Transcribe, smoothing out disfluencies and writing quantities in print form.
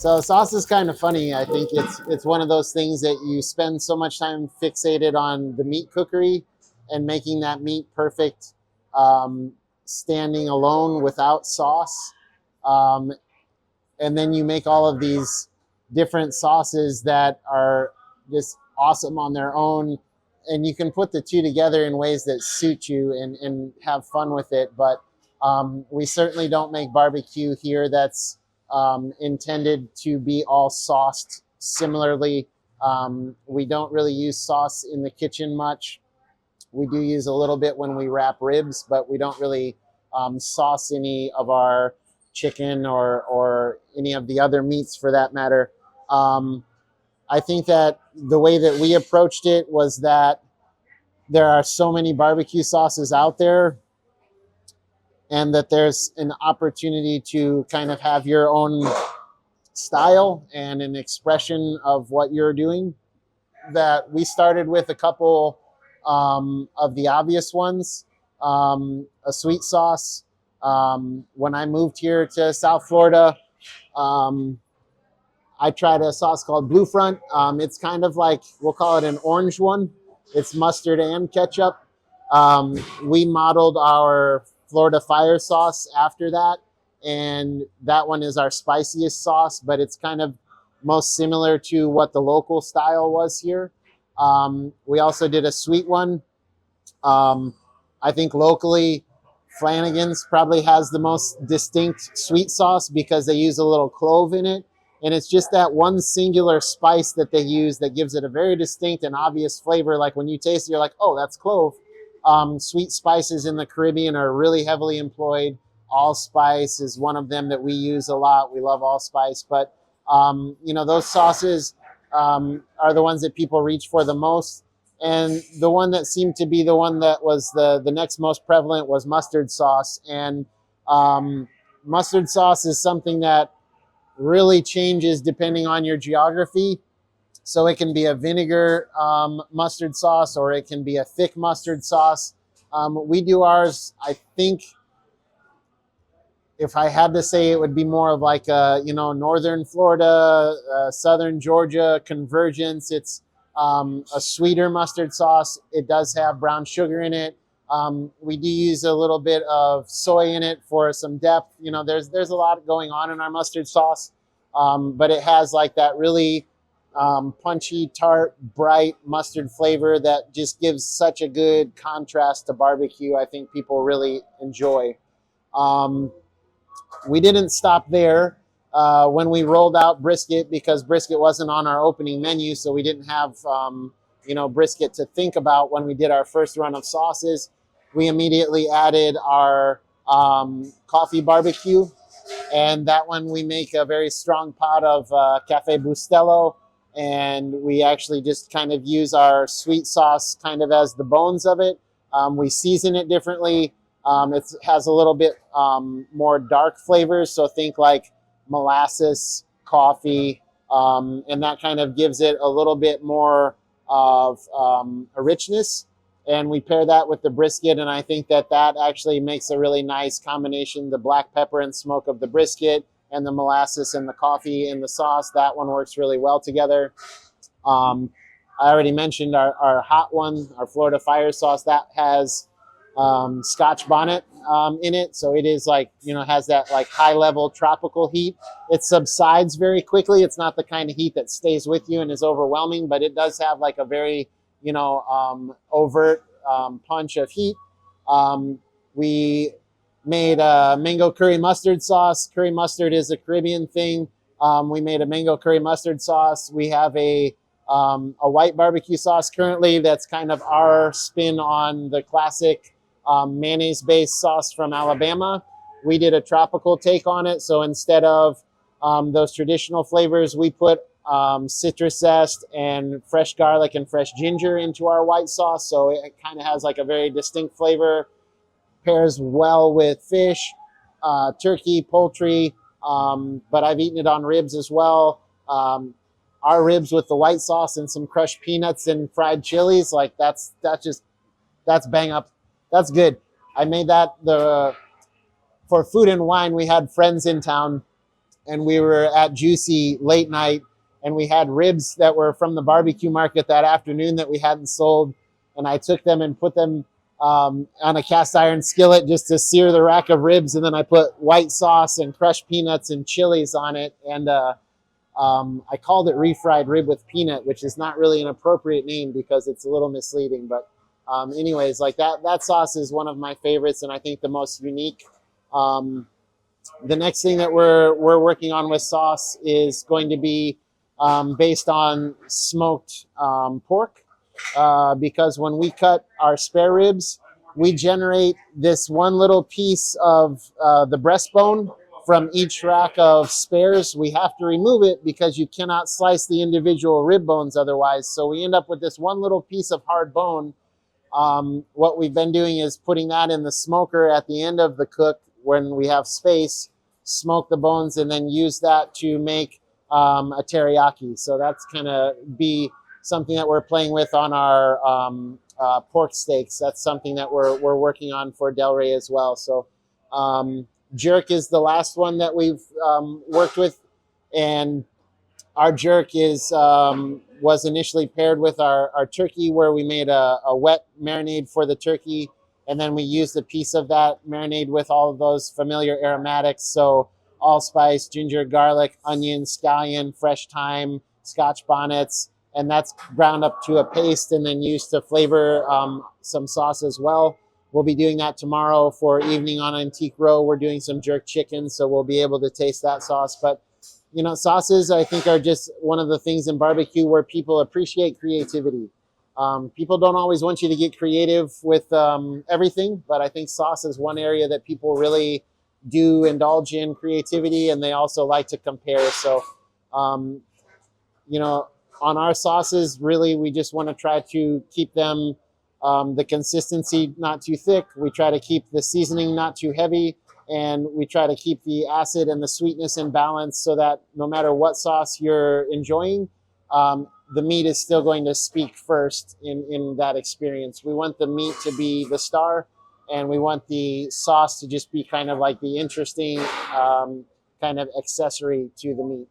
So sauce is kind of funny. I think it's one of those things that you spend so much time fixated on the meat cookery and making that meat perfect, um, standing alone without sauce. Um, and then you make all of these different sauces that are just awesome on their own, and you can put the two together in ways that suit you and have fun with it. But we certainly don't make barbecue here that's intended to be all sauced similarly. We don't really use sauce in the kitchen much. We do use a little bit when we wrap ribs, but we don't really sauce any of our chicken or any of the other meats for that matter. Um, I think that the way that we approached it was that there are so many barbecue sauces out there, and that there's an opportunity to kind of have your own style and an expression of what you're doing. That we started with a couple of the obvious ones, a sweet sauce. When I moved here to South Florida, um, I tried a sauce called Blue Front. It's kind of like, we'll call it an orange one. It's mustard and ketchup. We modeled our Florida fire sauce after that, and that one is our spiciest sauce, but it's kind of most similar to what the local style was here. We also did a sweet one. I think locally, Flanagan's probably has the most distinct sweet sauce because they use a little clove in it. And it's just that one singular spice that they use that gives it a very distinct and obvious flavor. Like when you taste it, you're like, oh, that's clove. Sweet spices in the Caribbean are really heavily employed. Allspice is one of them that we use a lot. We love allspice. But, those sauces are the ones that people reach for the most. And the one that seemed to be the one that was the next most prevalent was mustard sauce. And mustard sauce is something that really changes depending on your geography. So it can be a vinegar mustard sauce, or it can be a thick mustard sauce. We do ours, I think, if I had to say, it would be more of like a, northern Florida, southern Georgia convergence. It's a sweeter mustard sauce. It does have brown sugar in it. We do use a little bit of soy in it for some depth. There's a lot going on in our mustard sauce, but it has like that really punchy, tart, bright mustard flavor that just gives such a good contrast to barbecue. I think people really enjoy. We didn't stop there when we rolled out brisket, because brisket wasn't on our opening menu, so we didn't have brisket to think about when we did our first run of sauces. We immediately added our coffee barbecue, and that one we make a very strong pot of Cafe Bustelo, and we actually just kind of use our sweet sauce kind of as the bones of it. We season it differently. It has a little bit more dark flavors, so think like molasses, coffee, and that kind of gives it a little bit more of a richness. And we pair that with the brisket, and I think that actually makes a really nice combination. The black pepper and smoke of the brisket and the molasses and the coffee in the sauce, that one works really well together. I already mentioned our hot one, our Florida fire sauce, that has Scotch bonnet in it, so it is like, has that like high level tropical heat. It subsides very quickly. It's not the kind of heat that stays with you and is overwhelming, but it does have like a very overt punch of heat. We made a mango curry mustard sauce. Curry mustard is a Caribbean thing. We made a mango curry mustard sauce. We have a white barbecue sauce currently that's kind of our spin on the classic mayonnaise-based sauce from Alabama. We did a tropical take on it. So instead of those traditional flavors, we put citrus zest and fresh garlic and fresh ginger into our white sauce. So it kind of has like a very distinct flavor, pairs well with fish, turkey, poultry, but I've eaten it on ribs as well. Our ribs with the white sauce and some crushed peanuts and fried chilies, like that's bang up. That's good. I made that for Food and Wine. We had friends in town, and we were at Juicy late night, and we had ribs that were from the barbecue market that afternoon that we hadn't sold, and I took them and put them on a cast iron skillet just to sear the rack of ribs, and then I put white sauce and crushed peanuts and chilies on it, and I called it refried rib with peanut, which is not really an appropriate name because it's a little misleading. But anyways, like that sauce is one of my favorites, and I think the most unique. The next thing that we're working on with sauce is going to be based on smoked pork, because when we cut our spare ribs, we generate this one little piece of the breastbone from each rack of spares. We have to remove it because you cannot slice the individual rib bones otherwise. So we end up with this one little piece of hard bone. What we've been doing is putting that in the smoker at the end of the cook when we have space, smoke the bones, and then use that to make a teriyaki. So that's kind of be something that we're playing with on our pork steaks. That's something that we're working on for Del Rey as well. So jerk is the last one that we've worked with, and our jerk is was initially paired with our turkey, where we made a wet marinade for the turkey, and then we used a piece of that marinade with all of those familiar aromatics, so allspice, ginger, garlic, onion, scallion, fresh thyme, Scotch bonnets, and that's ground up to a paste and then used to flavor some sauce as well. We'll be doing that tomorrow for evening on Antique Row. We're doing some jerk chicken, so we'll be able to taste that sauce. But, you know, sauces, I think, are just one of the things in barbecue where people appreciate creativity. People don't always want you to get creative with everything, but I think sauce is one area that people really do indulge in creativity, and they also like to compare. So, you know, on our sauces, really, we just want to try to keep them the consistency not too thick. We try to keep the seasoning not too heavy, and we try to keep the acid and the sweetness in balance so that no matter what sauce you're enjoying, the meat is still going to speak first in that experience. We want the meat to be the star, and we want the sauce to just be kind of like the interesting kind of accessory to the meat.